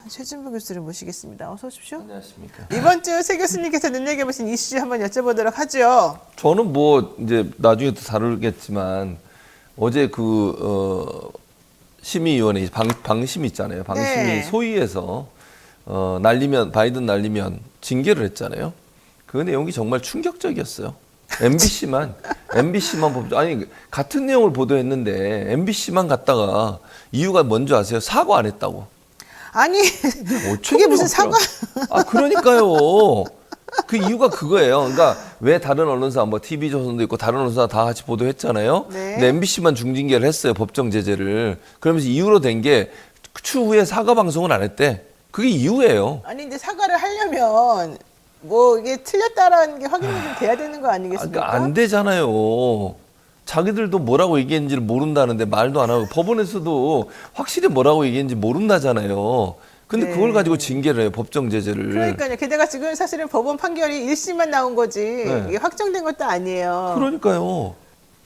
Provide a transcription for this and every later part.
최진부 교수를 모시겠습니다. 어서 오십시오. 안녕하십니까. 이번 주 새 교수님께서 눈여겨보신 이슈 한번 여쭤보도록 하죠. 저는 뭐 이제 나중에 또 다루겠지만 어제 심의위원회 방심 있잖아요. 방심이 네. 소위에서 바이든 날리면 징계를 했잖아요. 그 내용이 정말 충격적이었어요. MBC만 보죠. 아니 같은 내용을 보도했는데 MBC만 갔다가 이유가 뭔지 아세요? 사과 안 했다고. 아니 그게 무슨 사과? 아 그러니까요. 그 이유가 그거예요. 그러니까 왜 다른 언론사 뭐 TV조선도 있고 다른 언론사 다 같이 보도했잖아요. 네. 근데 MBC만 중징계를 했어요. 법정 제재를. 그러면서 이유로 된 게 추후에 사과 방송을 안 했대. 그게 이유예요. 아니 근데 사과를 하려면 뭐 이게 틀렸다라는 게 확인이 좀 돼야 되는 거 아니겠습니까? 그러니까 안 되잖아요. 자기들도 뭐라고 얘기했는지를 모른다는데 말도 안 하고 법원에서도 확실히 뭐라고 얘기했는지 모른다잖아요. 근데 네. 그걸 가지고 징계를 해요. 법정 제재를. 그러니까요. 게다가 지금 사실은 법원 판결이 1심만 나온 거지 네. 이게 확정된 것도 아니에요. 그러니까요.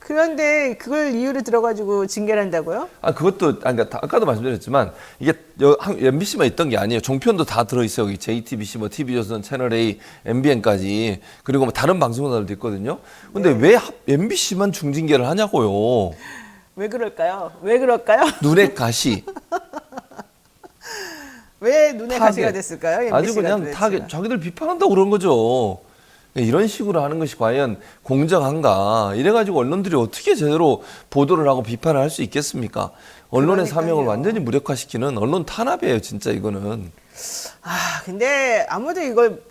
그런데 그걸 이유로 들어가지고 징계를 한다고요? 그것도, 그러니까 아까도 말씀드렸지만, 이게 MBC만 있던 게 아니에요. 종편도 다 들어있어요. 여기 JTBC, 뭐 TV조선, 채널A, MBN까지. 그리고 뭐 다른 방송사들도 있거든요. 근데 왜 MBC만 중징계를 하냐고요. 왜 그럴까요? 왜 그럴까요? 눈에 가시. 왜 눈에 타겟. 가시가 됐을까요? MBC 가 아주 그냥 도대체? 타겟. 자기들 비판한다고 그런 거죠. 이런 식으로 하는 것이 과연 공정한가? 이래가지고 언론들이 어떻게 제대로 보도를 하고 비판을 할 수 있겠습니까? 언론의 그러니까요. 사명을 완전히 무력화시키는 언론 탄압이에요, 진짜 이거는. 근데 아무도 이걸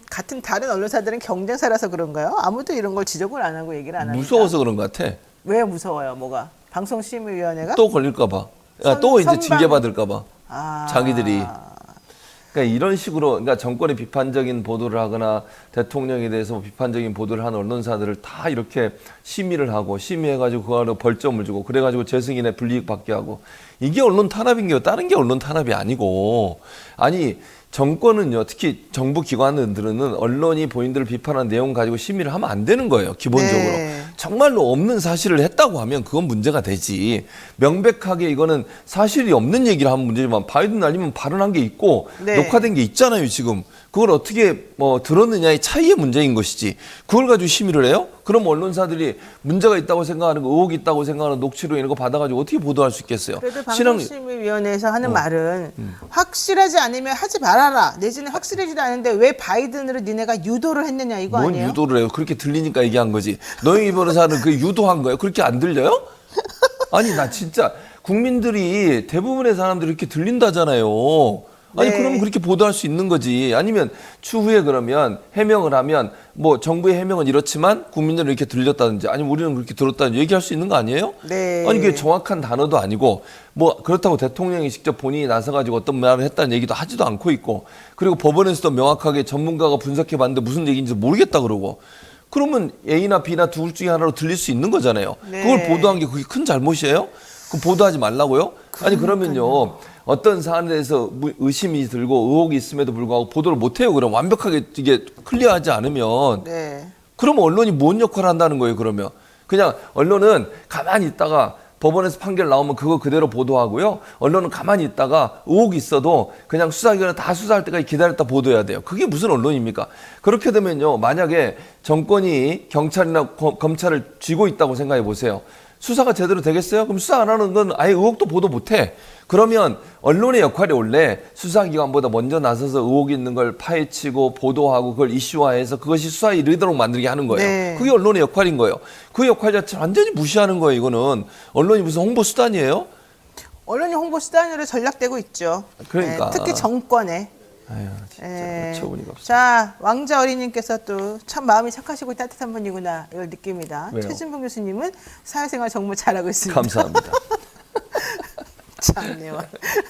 같은 다른 언론사들은 경쟁사라서 그런가요? 아무도 이런 걸 지적을 안 하고 얘기를 안 합니다. 무서워서 그런 것 같아. 왜 무서워요? 뭐가? 방송심의위원회가? 또 걸릴까봐. 또 이제 선방. 징계받을까봐. 아. 자기들이. 그러니까 이런 식으로 그러니까 정권에 비판적인 보도를 하거나 대통령에 대해서 뭐 비판적인 보도를 하는 언론사들을 다 이렇게 심의를 하고 심의해가지고 그거로 벌점을 주고 그래가지고 재승인에 불이익 받게 하고 이게 언론 탄압인 게요. 다른 게 언론 탄압이 아니고 아니 정권은요. 특히 정부 기관들은 언론이 본인들을 비판한 내용 가지고 심의를 하면 안 되는 거예요. 기본적으로. 네. 정말로 없는 사실을 했다고 하면 그건 문제가 되지. 명백하게 이거는 사실이 없는 얘기를 하면 문제지만 바이든 날리면 발언한 게 있고 네. 녹화된 게 있잖아요, 지금. 그걸 어떻게 들었느냐의 차이의 문제인 것이지. 그걸 가지고 심의를 해요? 그럼 언론사들이 문제가 있다고 생각하는 거, 의혹이 있다고 생각하는 녹취록 이런 거 받아가지고 어떻게 보도할 수 있겠어요? 그래도 방송심의위원회에서 하는 말은 확실하지 않으면 하지 말아라. 내지는 확실하지도 않은데 왜 바이든으로 니네가 유도를 했느냐 이거 뭔 아니에요? 유도를 해요? 그렇게 들리니까 얘기한 거지. 노영희 변호사는 그 유도한 거예요? 그렇게 안 들려요? 아니 나 진짜 국민들이 대부분의 사람들이 이렇게 들린다잖아요. 아니 네. 그러면 그렇게 보도할 수 있는 거지. 아니면 추후에 그러면 해명을 하면 뭐 정부의 해명은 이렇지만 국민들은 이렇게 들렸다든지 아니면 우리는 그렇게 들었다든지 얘기할 수 있는 거 아니에요? 네. 아니 그게 정확한 단어도 아니고 뭐 그렇다고 대통령이 직접 본인이 나서가지고 어떤 말을 했다는 얘기도 하지도 않고 있고 그리고 법원에서도 명확하게 전문가가 분석해 봤는데 무슨 얘기인지 모르겠다 그러고 그러면 A나 B나 둘 중에 하나로 들릴 수 있는 거잖아요. 네. 그걸 보도한 게 그게 큰 잘못이에요? 그 보도하지 말라고요? 아니 그러면요 어떤 사안에 대해서 의심이 들고 의혹이 있음에도 불구하고 보도를 못해요. 그럼 완벽하게 이게 클리어하지 않으면 네. 그러면 언론이 뭔 역할을 한다는 거예요. 그러면 그냥 언론은 가만히 있다가 법원에서 판결 나오면 그거 그대로 보도하고요. 언론은 가만히 있다가 의혹이 있어도 그냥 수사기관에 다 수사할 때까지 기다렸다 보도해야 돼요. 그게 무슨 언론입니까? 그렇게 되면요. 만약에 정권이 경찰이나 검찰을 쥐고 있다고 생각해 보세요. 수사가 제대로 되겠어요? 그럼 수사 안 하는 건 아예 의혹도 보도 못해. 그러면 언론의 역할이 원래 수사기관보다 먼저 나서서 의혹이 있는 걸 파헤치고 보도하고 그걸 이슈화해서 그것이 수사에 이르도록 만들게 하는 거예요. 네. 그게 언론의 역할인 거예요. 그 역할 자체를 완전히 무시하는 거예요. 이거는 언론이 무슨 홍보 수단이에요? 언론이 홍보 수단으로 전락되고 있죠. 그러니까. 특히 정권에. 아유 진짜 예. 어처구니가 없어. 자, 왕자 어린이께서 또 참 마음이 착하시고 따뜻한 분이구나 이걸 느낍니다. 왜요? 최진봉 교수님은 사회생활 정말 잘하고 있습니다. 감사합니다. 참네요.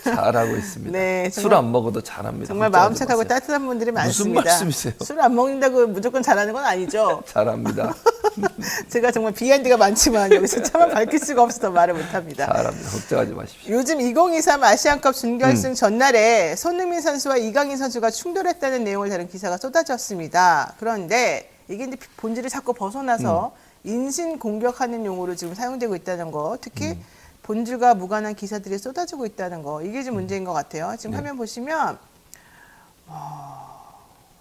잘하고 있습니다. 네, 술 정말- 안 먹어도 잘합니다. 정말 마음 걱정하지 착하고 마세요. 따뜻한 분들이 무슨 많습니다. 말씀이세요? 술 안 먹는다고 무조건 잘하는 건 아니죠. 잘합니다. 제가 정말 비하인드가 많지만 여기서 차마 밝힐 수가 없어서 말을 못합니다. 잘합니다. 걱정하지 마십시오. 요즘 2023 아시안컵 준결승 전날에 손흥민 선수와 이강인 선수가 충돌했다는 내용을 다룬 기사가 쏟아졌습니다. 그런데 이게 이제 본질을 자꾸 벗어나서 인신 공격하는 용어로 지금 사용되고 있다는 거, 특히 본질과 무관한 기사들이 쏟아지고 있다는 거. 이게 지금 문제인 것 같아요. 지금 네. 화면 보시면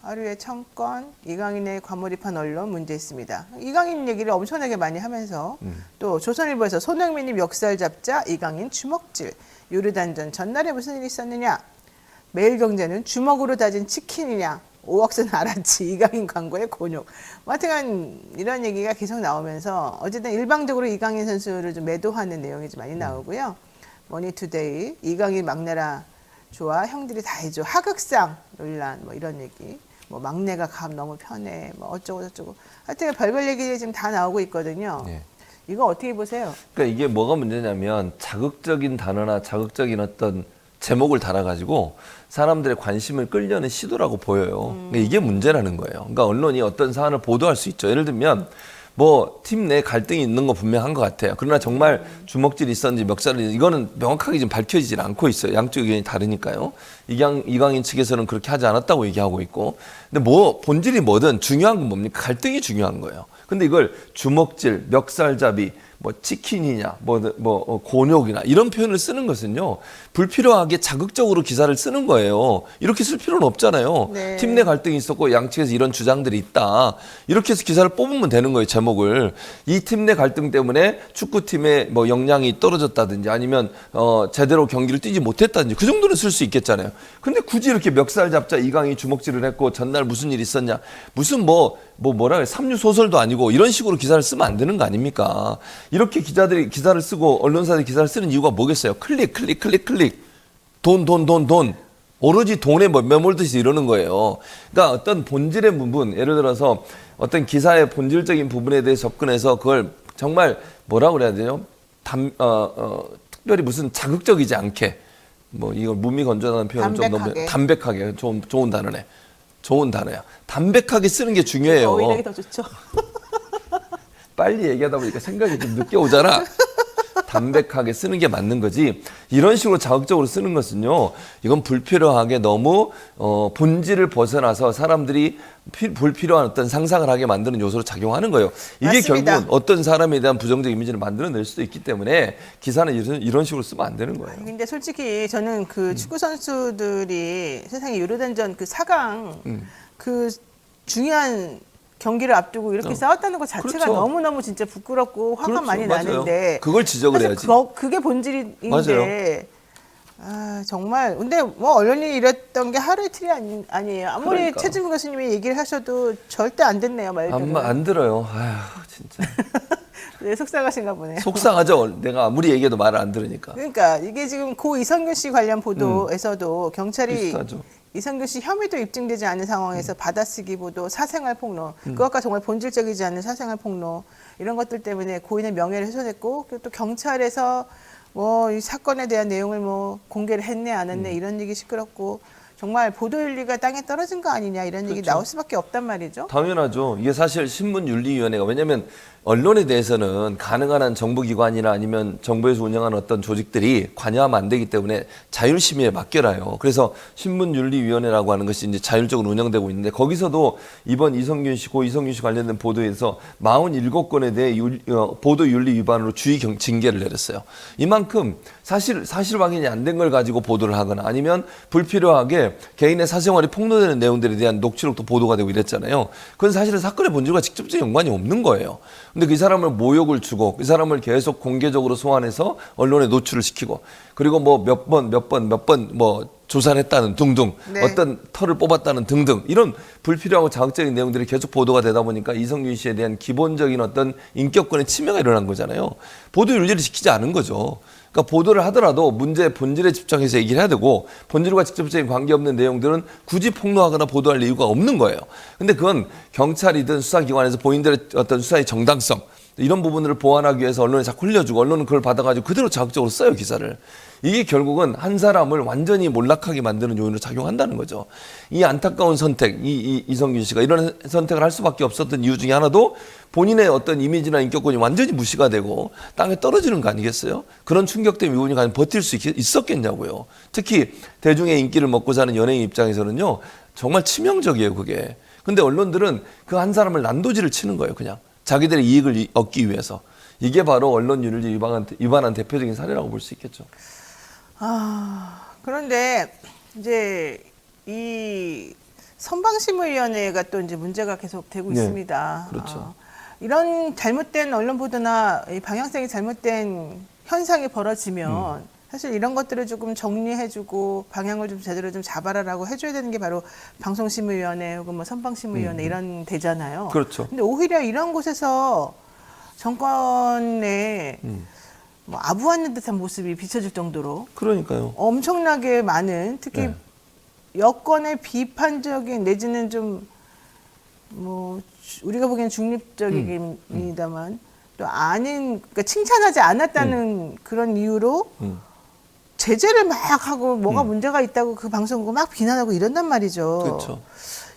하루에 1000건 이강인의 과몰입한 언론 문제 있습니다. 이강인 얘기를 엄청나게 많이 하면서 또 조선일보에서 손흥민이 멱살 잡자 이강인 주먹질. 요르단전 전날에 무슨 일이 있었느냐. 매일경제는 주먹으로 다진 치킨이냐. 5억선 알았지. 이강인 광고의 곤욕. 하여튼 이런 얘기가 계속 나오면서 어쨌든 일방적으로 이강인 선수를 좀 매도하는 내용이 좀 많이 나오고요. 머니투데이 이강인 막내라 좋아 형들이 다 해줘. 하극상 논란 뭐 이런 얘기. 뭐 막내가 감 너무 편해. 뭐 어쩌고 저쩌고. 하여튼 별별 얘기들이 지금 다 나오고 있거든요. 네. 이거 어떻게 보세요? 그러니까 이게 뭐가 문제냐면 자극적인 단어나 자극적인 어떤 제목을 달아가지고 사람들의 관심을 끌려는 시도라고 보여요. 그러니까 이게 문제라는 거예요. 그러니까 언론이 어떤 사안을 보도할 수 있죠. 예를 들면 뭐 팀 내 갈등이 있는 거 분명한 것 같아요. 그러나 정말 주먹질이 있었는지 멱살이 이거는 명확하게 지금 밝혀지질 않고 있어요. 양쪽 의견이 다르니까요. 이강인 측에서는 그렇게 하지 않았다고 얘기하고 있고, 근데 뭐 본질이 뭐든 중요한 건 뭡니까? 갈등이 중요한 거예요. 근데 이걸 주먹질, 멱살잡이, 뭐 치킨이냐, 곤욕이나 이런 표현을 쓰는 것은요 불필요하게 자극적으로 기사를 쓰는 거예요. 이렇게 쓸 필요는 없잖아요. 네. 팀 내 갈등이 있었고 양측에서 이런 주장들이 있다. 이렇게 해서 기사를 뽑으면 되는 거예요. 제목을 이 팀 내 갈등 때문에 축구팀의 뭐 역량이 떨어졌다든지 아니면 제대로 경기를 뛰지 못했다든지 그 정도는 쓸 수 있겠잖아요. 근데 굳이 이렇게 멱살 잡자 이강인이 주먹질을 했고 전날 무슨 일이 있었냐, 무슨 뭐라 그래, 삼류 소설도 아니고 이런 식으로 기사를 쓰면 안 되는 거 아닙니까? 이렇게 기자들이 기사를 쓰고 언론사들이 기사를 쓰는 이유가 뭐겠어요? 클릭. 돈. 오로지 돈에 매몰듯이 이러는 거예요. 그러니까 어떤 본질의 부분, 예를 들어서 어떤 기사의 본질적인 부분에 대해 접근해서 그걸 정말 뭐라고 그래야 되죠? 특별히 무슨 자극적이지 않게, 뭐 이걸 무미건조하다는 표현은 좀 너무 담백하게 좋은 단어네. 좋은 단어야. 담백하게 쓰는 게 중요해요. 오히려 더 좋죠. 빨리 얘기하다 보니까 생각이 좀 늦게 오잖아. 담백하게 쓰는 게 맞는 거지. 이런 식으로 자극적으로 쓰는 것은요, 이건 불필요하게 너무 본질을 벗어나서 사람들이 불필요한 어떤 상상을 하게 만드는 요소로 작용하는 거예요. 이게 맞습니다. 결국은 어떤 사람에 대한 부정적 이미지를 만들어낼 수도 있기 때문에 기사는 이런 식으로 쓰면 안 되는 거예요. 근데 솔직히 저는 그 축구 선수들이 세상에 요르단전 그 4강 그 중요한 경기를 앞두고 이렇게 싸웠다는 것 자체가 그렇죠. 너무너무 진짜 부끄럽고 화가 그렇죠. 많이 맞아요. 나는데 그걸 지적을 사실 해야지. 그게 본질인데 맞아요. 아, 정말 근데 뭐 언론이 이랬던 게 하루 이틀이 아니에요. 아무리 그러니까. 최진무 교수님이 얘기를 하셔도 절대 안 듣네요. 말대로. 안 들어요. 아휴, 진짜. 네, 속상하신가 보네요. 속상하죠. 내가 아무리 얘기해도 말을 안 들으니까. 그러니까 이게 지금 고 이성균 씨 관련 보도에서도 경찰이 비슷하죠. 이성균 씨 혐의도 입증되지 않은 상황에서 받아쓰기 보도, 사생활 폭로, 그것과 정말 본질적이지 않은 사생활 폭로 이런 것들 때문에 고인의 명예를 훼손했고 그리고 또 경찰에서 뭐 이 사건에 대한 내용을 뭐 공개를 했네 안 했네 이런 얘기 시끄럽고 정말 보도윤리가 땅에 떨어진 거 아니냐 이런 얘기 나올 수밖에 없단 말이죠. 당연하죠. 이게 사실 신문윤리위원회가, 왜냐하면 언론에 대해서는 가능한 한 정부기관이나 아니면 정부에서 운영하는 어떤 조직들이 관여하면 안 되기 때문에 자율심의에 맡겨놔요. 그래서 신문윤리위원회라고 하는 것이 이제 자율적으로 운영되고 있는데, 거기서도 이번 고 이성균 씨 관련된 보도에서 47건에 대해 보도윤리 위반으로 주의 징계를 내렸어요. 이만큼 사실 확인이 안 된 걸 가지고 보도를 하거나 아니면 불필요하게 개인의 사생활이 폭로되는 내용들에 대한 녹취록도 보도가 되고 이랬잖아요. 그건 사실은 사건의 본질과 직접적인 연관이 없는 거예요. 근데 그 사람을 모욕을 주고 그 사람을 계속 공개적으로 소환해서 언론에 노출을 시키고, 그리고 뭐 몇 번 조사를 했다는 등등, 네. 어떤 털을 뽑았다는 등등, 이런 불필요하고 자극적인 내용들이 계속 보도가 되다 보니까 이성균 씨에 대한 기본적인 어떤 인격권의 침해가 일어난 거잖아요. 보도 윤리를 지키지 않은 거죠. 그러니까 보도를 하더라도 문제의 본질에 집중해서 얘기를 해야 되고, 본질과 직접적인 관계없는 내용들은 굳이 폭로하거나 보도할 이유가 없는 거예요. 근데 그건 경찰이든 수사기관에서 본인들의 어떤 수사의 정당성, 이런 부분을 보완하기 위해서 언론에 자꾸 흘려주고, 언론은 그걸 받아가지고 그대로 자극적으로 써요, 기사를. 이게 결국은 한 사람을 완전히 몰락하게 만드는 요인으로 작용한다는 거죠. 이 안타까운 선택, 이성균 씨가 이런 선택을 할 수밖에 없었던 이유 중에 하나도 본인의 어떤 이미지나 인격권이 완전히 무시가 되고 땅에 떨어지는 거 아니겠어요? 그런 충격된 이분이 과연 버틸 수 있었겠냐고요. 특히 대중의 인기를 먹고 사는 연예인 입장에서는요, 정말 치명적이에요, 그게. 근데 언론들은 그 한 사람을 난도질을 치는 거예요, 그냥. 자기들의 이익을 얻기 위해서. 이게 바로 언론윤리 위반한 대표적인 사례라고 볼 수 있겠죠. 그런데 이제 이 선방심의위원회가 또 이제 문제가 계속 되고 네, 있습니다. 그렇죠. 이런 잘못된 언론 보도나 이 방향성이 잘못된 현상이 벌어지면 사실 이런 것들을 조금 정리해주고 방향을 좀 제대로 좀 잡아라라고 해줘야 되는 게 바로 방송심의위원회 혹은 뭐 선방심의위원회 이런 데잖아요. 그렇죠. 근데 오히려 이런 곳에서 정권에 뭐 아부하는 듯한 모습이 비춰질 정도로 그러니까요. 엄청나게 많은 특히 네. 여권의 비판적인 내지는 좀 뭐 우리가 보기엔 중립적입니다만 또 아닌 그러니까 칭찬하지 않았다는 그런 이유로 제재를 막 하고 뭐가 문제가 있다고 그 방송국 막 비난하고 이런단 말이죠. 그렇죠.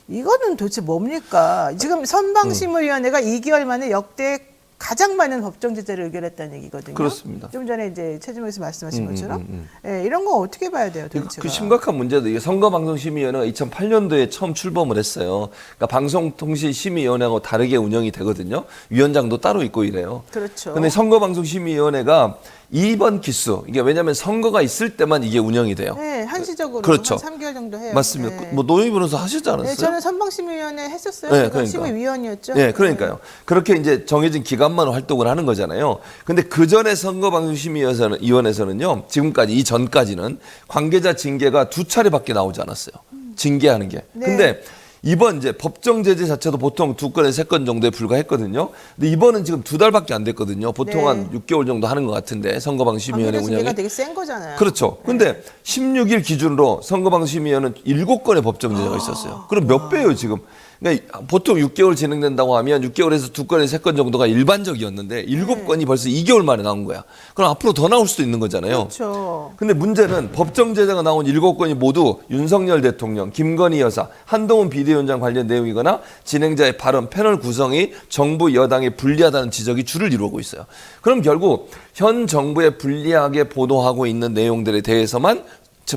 이거는 도대체 뭡니까? 지금 선방심의위원회가 2개월 만에 역대 가장 많은 법정 제재를 의결했다는 얘기거든요. 그렇습니다. 좀 전에 이제 최진모에서 말씀하신 것처럼 예, 이런 거 어떻게 봐야 돼요, 도대체가? 그 심각한 문제도 이게 선거방송심의위원회가 2008년도에 처음 출범을 했어요. 그러니까 방송통신심의위원회하고 다르게 운영이 되거든요. 위원장도 따로 있고 이래요. 그렇죠. 근데 선거방송심의위원회가 이번 기수 이게 왜냐하면 선거가 있을 때만 이게 운영이 돼요. 네, 한시적으로 그렇죠. 한 3개월 정도 해요. 맞습니다. 네. 뭐 노영희 변호사 하시지 않았어요? 네, 저는 선방심의위원회 했었어요. 네, 제가 그러니까. 심의위원이었죠. 네, 그러니까요. 그렇게 이제 정해진 기간만 활동을 하는 거잖아요. 근데 그 전에 선거방송심의위원회에서는요, 지금까지 이전까지는 관계자 징계가 2차례밖에 나오지 않았어요. 징계하는 게. 네. 근데 이번 이제 법정 제재 자체도 보통 2건에서 3건 정도에 불과했거든요. 근데 이번은 지금 2달밖에 안 됐거든요. 보통 네. 한 6개월 정도 하는 것 같은데 선거방송심의위원회 관계자 징계가 운영이. 되게 센 거잖아요. 그렇죠. 근데 16일 기준으로 선거방송심의위원회는 7건의 법정 제재가 있었어요. 그럼 몇 배예요, 지금? 그러니까 보통 6개월 진행된다고 하면 6개월에서 2건에서 3건 정도가 일반적이었는데 7건이 벌써 2개월 만에 나온 거야. 그럼 앞으로 더 나올 수도 있는 거잖아요. 그렇죠. 근데 문제는 법정 제재가 나온 7건이 모두 윤석열 대통령, 김건희 여사, 한동훈 비대위원장 관련 내용이거나 진행자의 발언, 패널 구성이 정부 여당에 불리하다는 지적이 주를 이루고 있어요. 그럼 결국 현 정부에 불리하게 보도하고 있는 내용들에 대해서만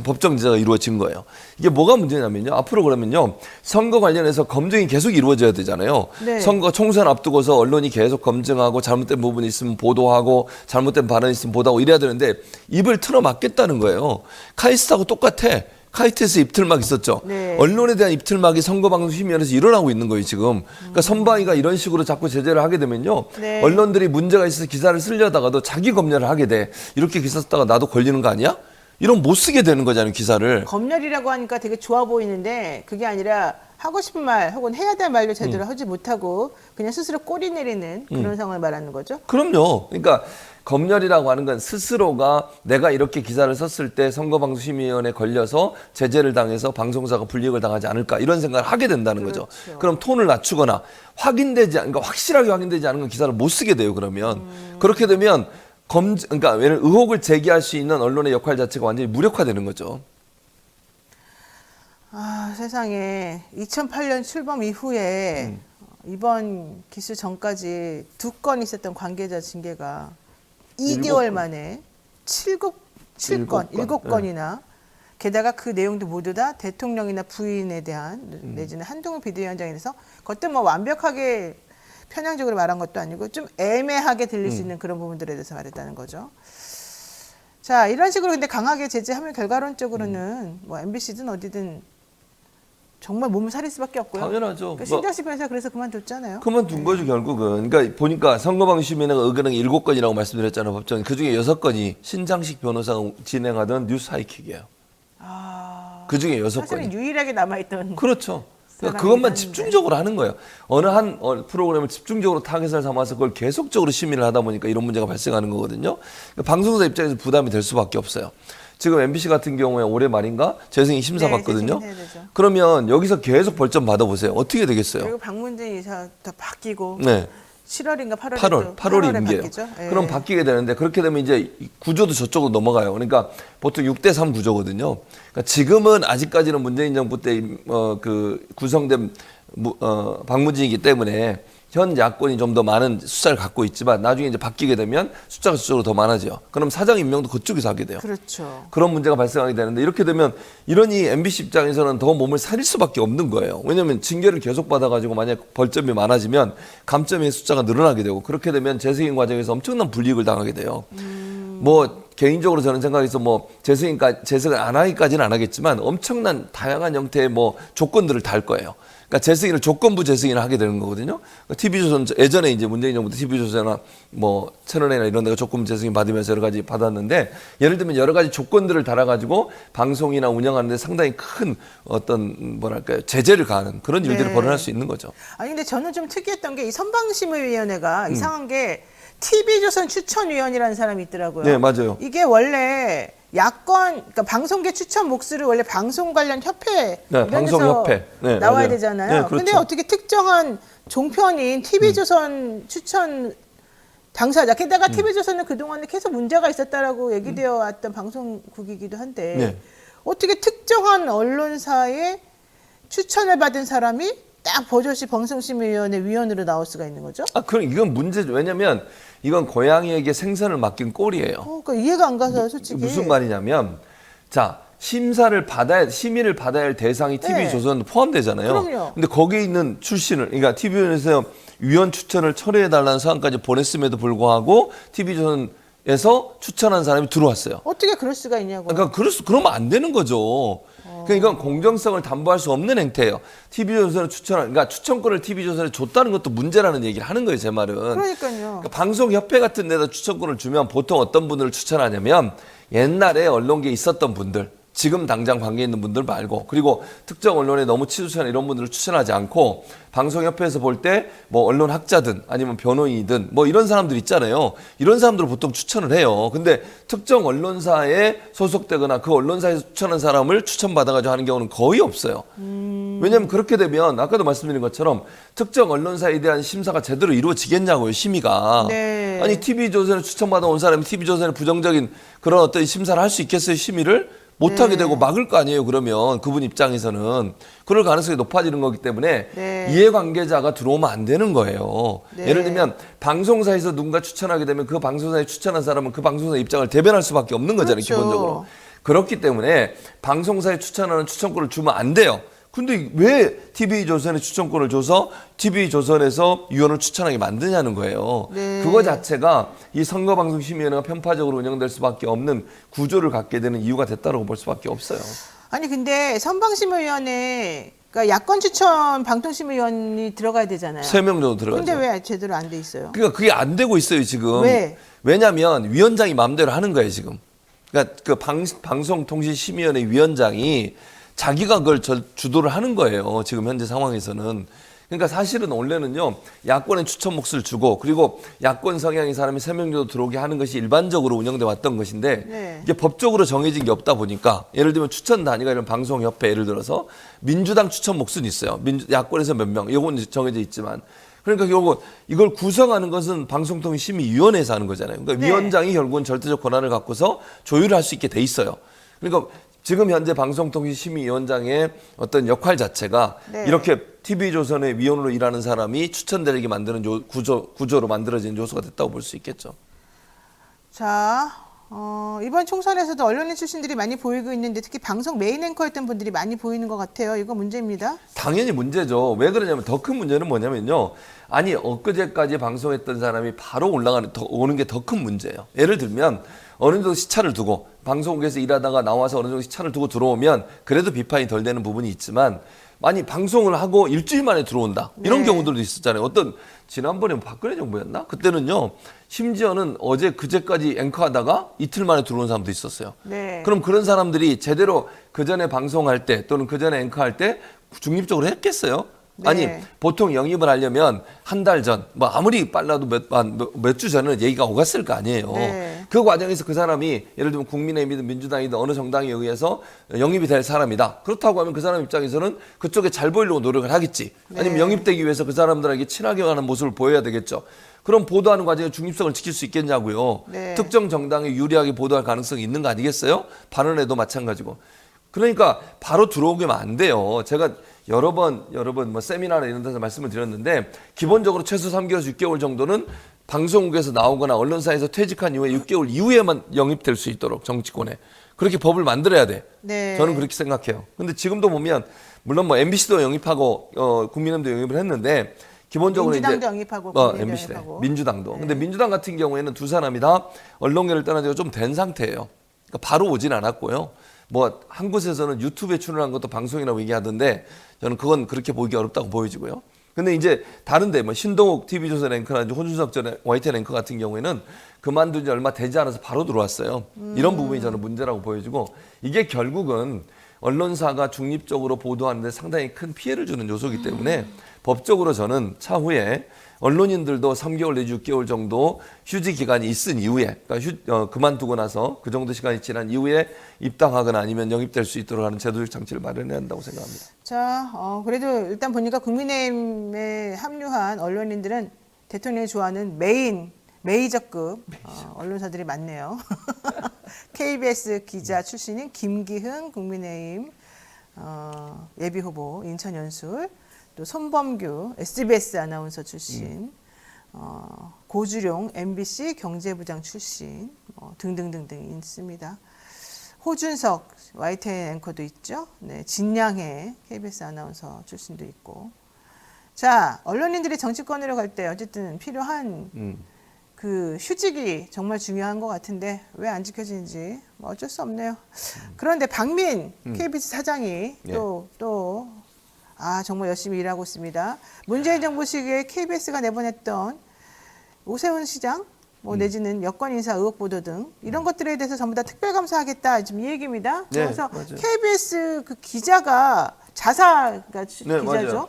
법정 제재가 이루어진 거예요. 이게 뭐가 문제냐면요. 앞으로 그러면요. 선거 관련해서 검증이 계속 이루어져야 되잖아요. 네. 선거 총선 앞두고서 언론이 계속 검증하고 잘못된 부분이 있으면 보도하고 잘못된 발언이 있으면 보도하고 이래야 되는데 입을 틀어막겠다는 거예요. 카이스트하고 똑같아. 카이스트에서 입틀막 있었죠. 네. 언론에 대한 입틀막이 선거방송심의위원회에서 일어나고 있는 거예요, 지금. 그러니까 선방위가 이런 식으로 자꾸 제재를 하게 되면요. 네. 언론들이 문제가 있어서 기사를 쓰려다가도 자기 검열을 하게 돼. 이렇게 기사 쓰다가 나도 걸리는 거 아니야? 이런 못 쓰게 되는 거잖아요, 기사를. 검열이라고 하니까 되게 좋아 보이는데 그게 아니라 하고 싶은 말 혹은 해야 될 말도 제대로 하지 못하고 그냥 스스로 꼬리 내리는 그런 상황을 말하는 거죠. 그럼요. 그러니까 검열이라고 하는 건 스스로가 내가 이렇게 기사를 썼을 때 선거방송심의위원회에 걸려서 제재를 당해서 방송사가 불이익을 당하지 않을까 이런 생각을 하게 된다는 거죠. 그렇죠. 그럼 톤을 낮추거나 그러니까 확실하게 확인되지 않은 건 기사를 못 쓰게 돼요, 그러면. 그렇게 되면 그러니까 의혹을 제기할 수 있는 언론의 역할 자체가 완전히 무력화되는 거죠. 아, 세상에 2008년 출범 이후에 이번 기수 전까지 2건 있었던 관계자 징계가 2개월 만에 7건, 일곱 건. 7건이나 게다가 그 내용도 모두 다 대통령이나 부인에 대한 내지는 한동훈 비대위원장에 대해서 그것도 뭐 완벽하게 편향적으로 말한 것도 아니고 좀 애매하게 들릴 수 있는 그런 부분들에 대해서 말했다는 거죠. 자, 이런 식으로 근데 강하게 제재하면 결과론적으로는 뭐 MBC든 어디든 정말 몸을 사릴 수밖에 없고요. 당연하죠. 그 신장식 변호사 그래서 그만뒀잖아요. 그만둔 거죠, 결국은. 그러니까 보니까 선거방송심의위원회가 의견은 7건이라고 말씀드렸잖아요, 법정. 그중에 6건이 신장식 변호사가 진행하던 뉴스 하이킥이에요. 아, 그중에 6건이. 사실은 유일하게 남아있던. 그렇죠. 그러니까 사람이긴 그것만 한데. 집중적으로 하는 거예요. 어느 한 프로그램을 집중적으로 타겟을 삼아서 그걸 계속적으로 심의를 하다 보니까 이런 문제가 발생하는 거거든요. 그러니까 방송사 입장에서 부담이 될 수밖에 없어요. 지금 MBC 같은 경우에 올해 말인가 재승인 심사 네, 받거든요. 재승인 해야 되죠. 그러면 여기서 계속 벌점 받아보세요. 어떻게 되겠어요? 그리고 박문진 이사 더 바뀌고 네. 7월인가 8월에 8월이 임기예요. 바뀌죠. 예. 그럼 바뀌게 되는데 그렇게 되면 이제 구조도 저쪽으로 넘어가요. 그러니까 보통 6대3 구조거든요. 그러니까 지금은 아직까지는 문재인 정부 때 그 구성된 박무진이기 때문에 현 야권이 좀 더 많은 숫자를 갖고 있지만 나중에 이제 바뀌게 되면 숫자가 수적으로 더 많아져요. 그럼 사장 임명도 그쪽에서 하게 돼요. 그렇죠. 그런 문제가 발생하게 되는데 이렇게 되면 이러니 MBC 입장에서는 더 몸을 사릴 수밖에 없는 거예요. 왜냐하면 징계를 계속 받아가지고 만약 벌점이 많아지면 감점의 숫자가 늘어나게 되고 그렇게 되면 재승인 과정에서 엄청난 불이익을 당하게 돼요. 뭐 개인적으로 저는 생각해서 뭐 재승인 안 하기까지는 안 하겠지만 엄청난 다양한 형태의 뭐 조건들을 달 거예요. 그러니까 재승인을 조건부 재승인을 하게 되는 거거든요. 그러니까 TV조선 예전에 이제 문재인 정부 때 TV조선이나 뭐 채널A나 이런 데가 조건부 재승인 받으면서 여러 가지 받았는데 예를 들면 여러 가지 조건들을 달아가지고 방송이나 운영하는데 상당히 큰 어떤 뭐랄까요 제재를 가하는 그런 일들을 네. 벌어날 수 있는 거죠. 아니 근데 저는 좀 특이했던 게 이 선방심의위원회가 이상한 게 TV조선 추천위원이라는 사람이 있더라고요. 네, 맞아요. 이게 원래 야권, 그러니까 방송계 추천 목소리 원래 방송 관련 협회 네, 이런 데서 방송협회. 네, 나와야 맞아요. 되잖아요. 네, 그렇죠. 근데 어떻게 특정한 종편인 TV조선 추천 당사자, 게다가 TV조선은 그동안에 계속 문제가 있었다라고 얘기되어 왔던 방송국이기도 한데 네. 어떻게 특정한 언론사에 추천을 받은 사람이 딱 버젓이 방송심의위원회 위원으로 나올 수가 있는 거죠? 그럼 이건 문제죠. 왜냐면 이건 고양이에게 생선을 맡긴 꼴이에요. 그러니까 이해가 안 가서 솔직히. 무슨 말이냐면 자 심의를 받아야 할 대상이 TV조선도 포함되잖아요. 그럼요. 근데 거기에 있는 출신을 그러니까 TV조선에서 위원 추천을 처리해달라는 사항까지 보냈음에도 불구하고 TV조선에서 추천한 사람이 들어왔어요. 어떻게 그럴 수가 있냐고. 그러니까 그러면 안 되는 거죠. 그러니까 이건 공정성을 담보할 수 없는 행태예요. TV조선을 그러니까 추천권을 TV조선에 줬다는 것도 문제라는 얘기를 하는 거예요, 제 말은. 그러니까요. 그러니까 방송협회 같은 데다 추천권을 주면 보통 어떤 분들을 추천하냐면 옛날에 언론계에 있었던 분들, 지금 당장 관계 있는 분들 말고 그리고 특정 언론에 너무 치우치는 이런 분들을 추천하지 않고 방송협회에서 볼 때 뭐 언론 학자든 아니면 변호인이든 뭐 이런 사람들 있잖아요. 이런 사람들을 보통 추천을 해요. 근데 특정 언론사에 소속되거나 그 언론사에서 추천한 사람을 추천받아가지고 하는 경우는 거의 없어요. 왜냐하면 그렇게 되면 아까도 말씀드린 것처럼 특정 언론사에 대한 심사가 제대로 이루어지겠냐고요, 심의가. 네. 아니 TV조선에 추천받아 온 사람이 TV조선에 부정적인 그런 어떤 심사를 할 수 있겠어요, 심의를? 못하게 되고 막을 거 아니에요. 그러면 그분 입장에서는 그럴 가능성이 높아지는 거기 때문에 네. 이해관계자가 들어오면 안 되는 거예요. 네. 예를 들면 방송사에서 누군가 추천하게 되면 그 방송사에 추천한 사람은 그 방송사 입장을 대변할 수밖에 없는 거잖아요. 그렇죠. 기본적으로. 그렇기 때문에 방송사에 추천하는 추천권을 주면 안 돼요. 근데 왜 TV조선에 추천권을 줘서 TV조선에서 위원을 추천하게 만드냐는 거예요. 네. 그거 자체가 이 선거방송심의위원회가 편파적으로 운영될 수밖에 없는 구조를 갖게 되는 이유가 됐다고 볼 수밖에 없어요. 아니 근데 선방심의위원회 그러니까 야권 추천 방통심의위원이 들어가야 되잖아요. 3명 정도 들어가죠. 근데 왜 제대로 안 돼 있어요? 그러니까 그게 안 되고 있어요, 지금. 왜? 왜냐하면 위원장이 마음대로 하는 거예요, 지금. 그러니까 그 방송통신심의위원회 위원장이 자기가 그걸 주도를 하는 거예요. 지금 현재 상황에서는. 그러니까 사실은 원래는요, 야권에 추천 몫을 주고, 그리고 야권 성향의 사람이 3명 정도 들어오게 하는 것이 일반적으로 운영돼 왔던 것인데, 네. 이게 법적으로 정해진 게 없다 보니까, 예를 들면 추천 단위가 이런 방송협회, 예를 들어서, 민주당 추천 몫은 있어요. 야권에서 몇 명, 이건 정해져 있지만. 그러니까 결국 이걸 구성하는 것은 방송통신심의위원회에서 하는 거잖아요. 그러니까 네. 위원장이 결국은 절대적 권한을 갖고서 조율을 할 수 있게 돼 있어요. 그러니까 지금 현재 방송통신심의위원장의 어떤 역할 자체가 네. 이렇게 TV조선의 위원으로 일하는 사람이 추천되게 만드는 구조로 만들어진 요소가 됐다고 볼 수 있겠죠. 자, 이번 총선에서도 언론인 출신들이 많이 보이고 있는데 특히 방송 메인 앵커였던 분들이 많이 보이는 것 같아요. 이거 문제입니다. 당연히 문제죠. 왜 그러냐면 더 큰 문제는 뭐냐면요. 아니 엊그제까지 방송했던 사람이 바로 오는 게 더 큰 문제예요. 예를 들면 어느 정도 시차를 두고 방송국에서 일하다가 나와서 어느 정도 시차를 두고 들어오면 그래도 비판이 덜 되는 부분이 있지만 많이 방송을 하고 일주일 만에 들어온다. 이런 네. 경우들도 있었잖아요. 어떤 지난번에 박근혜 정부였나? 그때는요. 심지어는 그제까지 앵커하다가 이틀 만에 들어온 사람도 있었어요. 네. 그럼 그런 사람들이 제대로 그 전에 방송할 때 또는 그 전에 앵커할 때 중립적으로 했겠어요? 네. 아니 보통 영입을 하려면 한 달 전, 뭐 아무리 빨라도 몇 주 전은 얘기가 오갔을 거 아니에요. 네. 그 과정에서 그 사람이 예를 들면 국민의힘이든 민주당이든 어느 정당에 의해서 영입이 될 사람이다. 그렇다고 하면 그 사람 입장에서는 그쪽에 잘 보이려고 노력을 하겠지. 아니면 네. 영입되기 위해서 그 사람들에게 친하게 하는 모습을 보여야 되겠죠. 그럼 보도하는 과정에 중립성을 지킬 수 있겠냐고요. 네. 특정 정당에 유리하게 보도할 가능성이 있는 거 아니겠어요? 발언에도 마찬가지고. 그러니까 바로 들어오기만 안 돼요. 제가 여러 번 뭐 세미나나 이런 데서 말씀을 드렸는데 기본적으로 최소 3개월에서 6개월 정도는 방송국에서 나오거나 언론사에서 퇴직한 이후에 6개월 이후에만 영입될 수 있도록 정치권에 그렇게 법을 만들어야 돼. 네. 저는 그렇게 생각해요. 근데 지금도 보면 물론 뭐 MBC도 영입하고 국민의힘도 영입을 했는데 기본적으로 민주당도 이제 영입하고 국민의힘도 MBC래. 영입하고. 민주당도. 네. 근데 민주당 같은 경우에는 두 사람이 다 언론계를 떠난 지가 좀 된 상태예요. 그러니까 바로 오진 않았고요. 뭐 한 곳에서는 유튜브에 출연한 것도 방송이라고 얘기하던데 저는 그건 그렇게 보기 어렵다고 보여지고요. 근데 이제 다른데 뭐 신동욱 TV조선 앵커나 혼준석 전 YTN 앵커 같은 경우에는 그만둔 지 얼마 되지 않아서 바로 들어왔어요. 이런 부분이 저는 문제라고 보여지고 이게 결국은 언론사가 중립적으로 보도하는데 상당히 큰 피해를 주는 요소이기 때문에 법적으로 저는 차후에 언론인들도 3개월 내지 6개월 정도 휴지 기간이 있은 이후에 그러니까 그만두고 나서 그 정도 시간이 지난 이후에 입당하거나 아니면 영입될 수 있도록 하는 제도적 장치를 마련해야 한다고 생각합니다. 자, 그래도 일단 보니까 국민의힘에 합류한 언론인들은 대통령이 좋아하는 메이저급 언론사들이 많네요. KBS 기자 출신인 김기흥 국민의힘 예비후보 인천 연술, 또 손범규 SBS 아나운서 출신, 고주룡 MBC 경제부장 출신 등등등등 있습니다. 호준석 YTN 앵커도 있죠. 네, 진양해 KBS 아나운서 출신도 있고. 자, 언론인들이 정치권으로 갈 때 어쨌든 필요한 그 휴직이 정말 중요한 것 같은데 왜 안 지켜지는지 뭐 어쩔 수 없네요. 그런데 박민 KBS 사장이 또 정말 열심히 일하고 있습니다. 문재인 정부 시기에 KBS가 내보냈던 오세훈 시장 내지는 여권 인사 의혹 보도 등 이런 것들에 대해서 전부 다 특별감사하겠다 지금 이 얘기입니다. 네, 그래서 맞아요. KBS 그 기자가 자사가 네, 기자죠. 맞아요.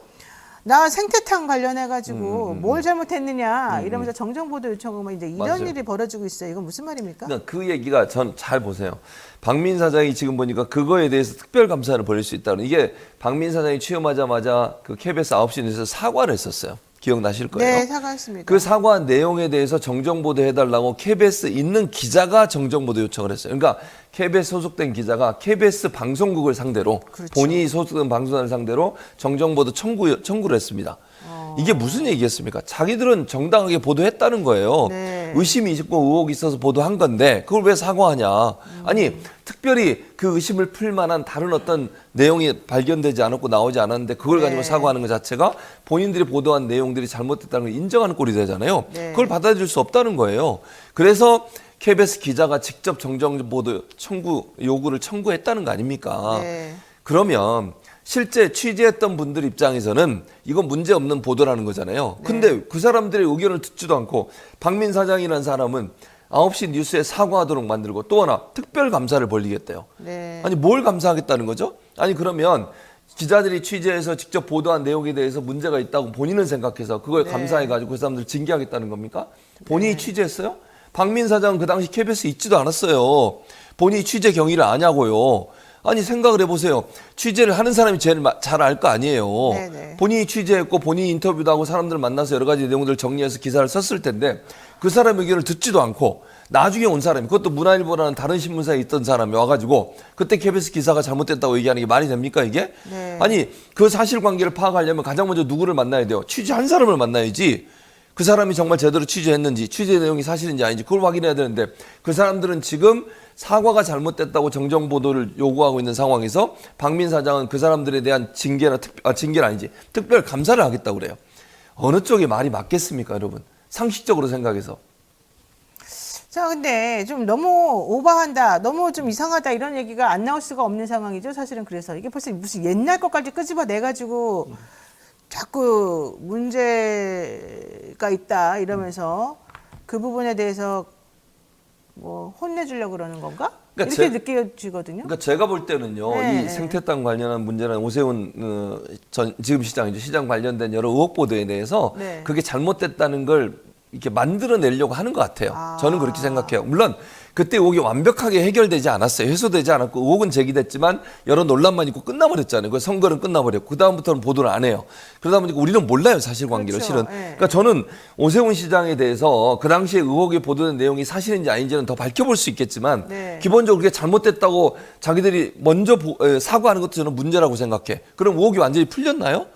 나 생태탕 관련해가지고 뭘 잘못했느냐 이러면서 정정보도 요청하고 이제 이런 맞아요. 일이 벌어지고 있어요. 이건 무슨 말입니까? 그러니까 그 얘기가 전 잘 보세요. 박민 사장이 지금 보니까 그거에 대해서 특별 감사를 벌일 수 있다는 이게 박민 사장이 취임하자마자 그 KBS 9시 뉴스에서 사과를 했었어요. 기억나실 거예요. 네, 사과했습니다. 그 사과 내용에 대해서 정정보도 해달라고 KBS 있는 기자가 정정보도 요청을 했어요. 그러니까 KBS 소속된 기자가 KBS 방송국을 상대로 그렇죠. 본인이 소속된 방송사를 상대로 정정보도 청구를 했습니다. 이게 무슨 얘기겠습니까? 자기들은 정당하게 보도했다는 거예요. 네. 의심이 있고 의혹이 있어서 보도한 건데 그걸 왜 사과하냐. 아니 특별히 그 의심을 풀 만한 다른 어떤 내용이 발견되지 않았고 나오지 않았는데 그걸 가지고 네. 사과하는 것 자체가 본인들이 보도한 내용들이 잘못됐다는 걸 인정하는 꼴이 되잖아요. 네. 그걸 받아들일 수 없다는 거예요. 그래서 KBS 기자가 직접 정정보도 요구를 청구했다는 거 아닙니까? 네. 그러면 실제 취재했던 분들 입장에서는 이건 문제 없는 보도라는 거잖아요. 근데 그 사람들의 의견을 듣지도 않고 박민 사장이라는 사람은 9시 뉴스에 사과하도록 만들고 또 하나 특별 감사를 벌리겠대요. 네. 아니 뭘 감사하겠다는 거죠? 아니 그러면 기자들이 취재해서 직접 보도한 내용에 대해서 문제가 있다고 본인은 생각해서 그걸 네. 감사해가지고 그 사람들 징계하겠다는 겁니까? 본인이 취재했어요? 박민 사장은 그 당시 KBS 있지도 않았어요. 본인이 취재 경위를 아냐고요. 아니 생각을 해보세요. 취재를 하는 사람이 제일 잘 알 거 아니에요. 네네. 본인이 취재했고 본인이 인터뷰도 하고 사람들을 만나서 여러 가지 내용들을 정리해서 기사를 썼을 텐데 그 사람 의견을 듣지도 않고 나중에 온 사람이 그것도 문화일보라는 다른 신문사에 있던 사람이 와가지고 그때 KBS 기사가 잘못됐다고 얘기하는 게 말이 됩니까 이게? 네. 아니 그 사실관계를 파악하려면 가장 먼저 누구를 만나야 돼요? 취재한 사람을 만나야지. 그 사람이 정말 제대로 취재했는지 취재 내용이 사실인지 아닌지 그걸 확인해야 되는데 그 사람들은 지금 사과가 잘못됐다고 정정보도를 요구하고 있는 상황에서 박민 사장은 그 사람들에 대한 징계는 아니지 특별 감사를 하겠다고 그래요. 어느 쪽이 말이 맞겠습니까 여러분? 상식적으로 생각해서. 자, 근데 좀 너무 오버한다, 너무 좀 이상하다 이런 얘기가 안 나올 수가 없는 상황이죠. 사실은 그래서 이게 벌써 무슨 옛날 것까지 끄집어내가지고 자꾸 문제가 있다 이러면서 그 부분에 대해서 뭐 혼내주려고 그러는 건가? 그러니까 이렇게 느껴지거든요. 그러니까 제가 볼 때는요, 네. 이 생태땅 관련한 문제는 오세훈 지금 시장이죠. 시장 관련된 여러 의혹 보도에 대해서 네. 그게 잘못됐다는 걸 이렇게 만들어내려고 하는 것 같아요. 저는 그렇게 생각해요. 물론 그때 의혹이 완벽하게 해결되지 않았어요. 해소되지 않았고 의혹은 제기됐지만 여러 논란만 있고 끝나버렸잖아요. 그 선거는 끝나버렸고 그 다음부터는 보도를 안 해요. 그러다 보니까 우리는 몰라요, 사실관계를. 그렇죠. 실은. 네. 그러니까 저는 오세훈 시장에 대해서 그 당시에 의혹이 보도된 내용이 사실인지 아닌지는 더 밝혀볼 수 있겠지만 네. 기본적으로 그게 잘못됐다고 자기들이 먼저 사과하는 것도 저는 문제라고 생각해. 그럼 의혹이 완전히 풀렸나요?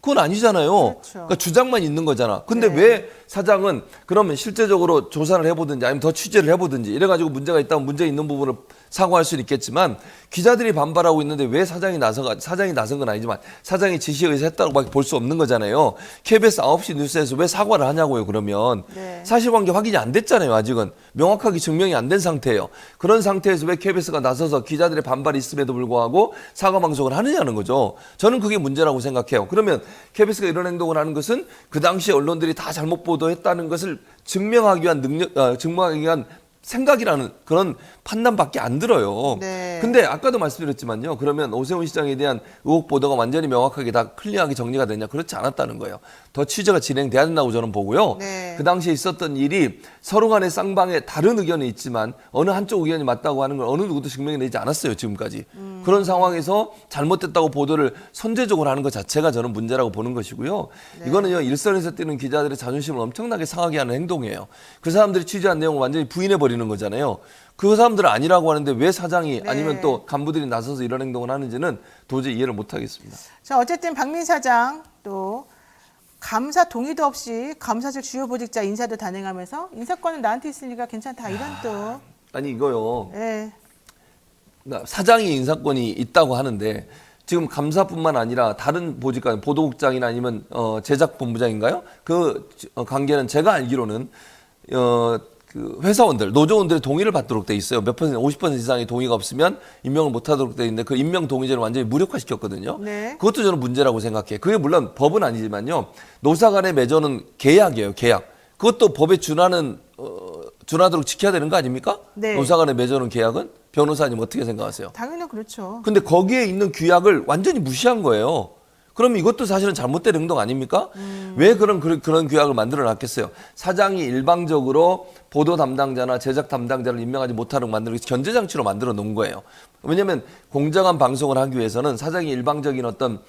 그건 아니잖아요. 그렇죠. 그러니까 주장만 있는 거잖아. 근데 네. 왜 사장은 그러면 실제적으로 조사를 해보든지 아니면 더 취재를 해보든지 이래가지고 문제가 있다면 문제 있는 부분을 사과할 수는 있겠지만 기자들이 반발하고 있는데 왜 사장이 나선 건 아니지만 사장이 지시에 의해서 했다고밖에 볼 수 없는 거잖아요. KBS 9시 뉴스에서 왜 사과를 하냐고요, 그러면. 네. 사실관계 확인이 안 됐잖아요, 아직은. 명확하게 증명이 안 된 상태예요. 그런 상태에서 왜 KBS가 나서서 기자들의 반발이 있음에도 불구하고 사과 방송을 하느냐는 거죠. 저는 그게 문제라고 생각해요. 그러면 KBS가 이런 행동을 하는 것은 그 당시 언론들이 다 잘못 보도했다는 것을 증명하기 위한 생각이라는 그런 판단밖에 안 들어요. 네. 근데 아까도 말씀드렸지만요. 그러면 오세훈 시장에 대한 의혹 보도가 완전히 명확하게 다 클리어하게 정리가 됐냐? 그렇지 않았다는 거예요. 더 취재가 진행돼야 된다고 저는 보고요. 네. 그 당시에 있었던 일이 서로 간의 쌍방에 다른 의견이 있지만 어느 한쪽 의견이 맞다고 하는 걸 어느 누구도 증명이 되지 않았어요, 지금까지. 그런 상황에서 잘못됐다고 보도를 선제적으로 하는 것 자체가 저는 문제라고 보는 것이고요. 네. 이거는요, 일선에서 뛰는 기자들의 자존심을 엄청나게 상하게 하는 행동이에요. 그 사람들이 취재한 내용을 완전히 부인해버리는 거잖아요. 그 사람들은 아니라고 하는데 왜 사장이 네. 아니면 또 간부들이 나서서 이런 행동을 하는지는 도저히 이해를 못하겠습니다. 자, 어쨌든 박민 사장 또 감사 동의도 없이 감사실 주요 보직자 인사도 단행하면서 인사권은 나한테 있으니까 괜찮다 이런 또. 아니 이거요. 네. 사장이 인사권이 있다고 하는데 지금 감사뿐만 아니라 다른 보직관 보도국장이나 아니면 제작본부장인가요? 그 관계는 제가 알기로는 그 회사원들, 노조원들의 동의를 받도록 돼 있어요. 몇 퍼센트, 50% 이상의 동의가 없으면 임명을 못하도록 돼 있는데 그 임명 동의제를 완전히 무력화시켰거든요. 네. 그것도 저는 문제라고 생각해요. 그게 물론 법은 아니지만요. 노사 간의 맺어는 계약이에요, 계약. 그것도 법에 준하도록 지켜야 되는 거 아닙니까? 네. 노사 간의 맺어는 계약은? 변호사님 어떻게 생각하세요? 당연히 그렇죠. 근데 거기에 있는 규약을 완전히 무시한 거예요. 그럼 이것도 사실은 잘못된 행동 아닙니까? 왜 그런 규약을 만들어 놨겠어요? 사장이 일방적으로 보도 담당자나 제작 담당자를 임명하지 못하도록 만드는 견제장치로 만들어 놓은 거예요. 왜냐하면 공정한 방송을 하기 위해서는 사장이 일방적인 어떤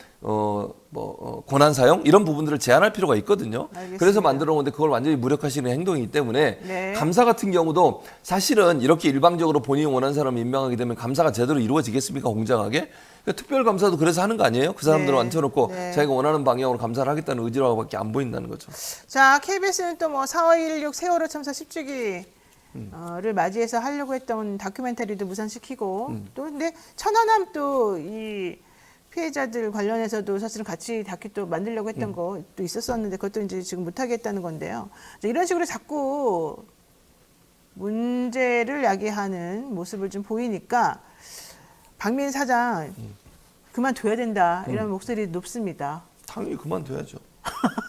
권한 사용 이런 부분들을 제한할 필요가 있거든요. 알겠습니다. 그래서 만들어 놓은데 그걸 완전히 무력화시키는 행동이기 때문에 네. 감사 같은 경우도 사실은 이렇게 일방적으로 본인이 원하는 사람을 임명하게 되면 감사가 제대로 이루어지겠습니까? 공정하게? 그러니까 특별감사도 그래서 하는 거 아니에요? 그 사람들을 네. 앉혀놓고 네. 자기가 원하는 방향으로 감사를 하겠다는 의지라고밖에 안 보인다는 거죠. 자, KBS는 또 뭐 4.16 세월호 참사 10주기를 맞이해서 하려고 했던 다큐멘터리도 무산시키고 또 근데 천안함 또 이 피해자들 관련해서도 사실은 같이 다큐 또 만들려고 했던 것도 있었었는데 그것도 이제 지금 못하겠다는 건데요. 이런 식으로 자꾸 문제를 야기하는 모습을 좀 보이니까 박민 사장 그만둬야 된다 이런 목소리 높습니다. 당연히 그만둬야죠.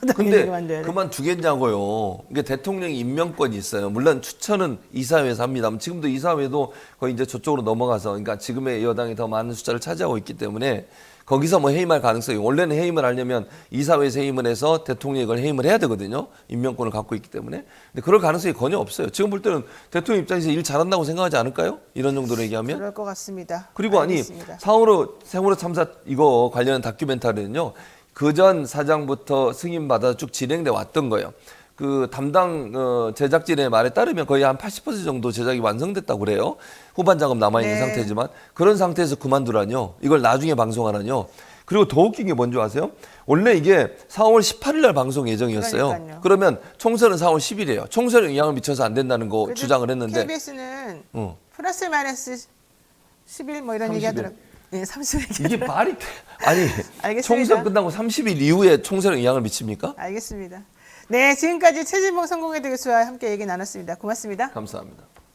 당연히 근데 그만둬야 돼. 그만두겠냐고요. 이게 대통령이 임명권이 있어요. 물론 추천은 이사회에서 합니다. 지금도 이사회도 거의 이제 저쪽으로 넘어가서, 그러니까 지금의 여당이 더 많은 숫자를 차지하고 있기 때문에 거기서 뭐 해임할 가능성이, 원래는 해임을 하려면 이사회에서 해임을 해서 대통령이 그걸 해임을 해야 되거든요. 임명권을 갖고 있기 때문에. 근데 그럴 가능성이 전혀 없어요. 지금 볼 때는 대통령 입장에서 일 잘한다고 생각하지 않을까요? 이런 정도로 얘기하면. 그럴 것 같습니다. 그리고 알겠습니다. 세월호 참사 이거 관련한 다큐멘터리는요. 그전 사장부터 승인받아서 쭉 진행돼 왔던 거예요. 그 담당 제작진의 말에 따르면 거의 한 80% 정도 제작이 완성됐다고 그래요. 후반 작업 남아있는 네. 상태지만 그런 상태에서 그만두라뇨. 이걸 나중에 방송하라뇨. 그리고 더 웃긴 게 뭔지 아세요? 원래 이게 4월 18일 날 방송 예정이었어요. 그러니까요. 그러면 총선은 4월 10일이에요. 총선에 영향을 미쳐서 안 된다는 거 그래도 주장을 했는데 KBS는 어. 플러스 마이너스 10일 뭐 이런 30일. 얘기 하더라고요. 네, 30일. 이게 말이 돼. 아니 알겠습니다. 총선 끝나고 30일 이후에 총선에 영향을 미칩니까? 알겠습니다. 네, 지금까지 최진봉 성공회대 교수와 함께 얘기 나눴습니다. 고맙습니다. 감사합니다.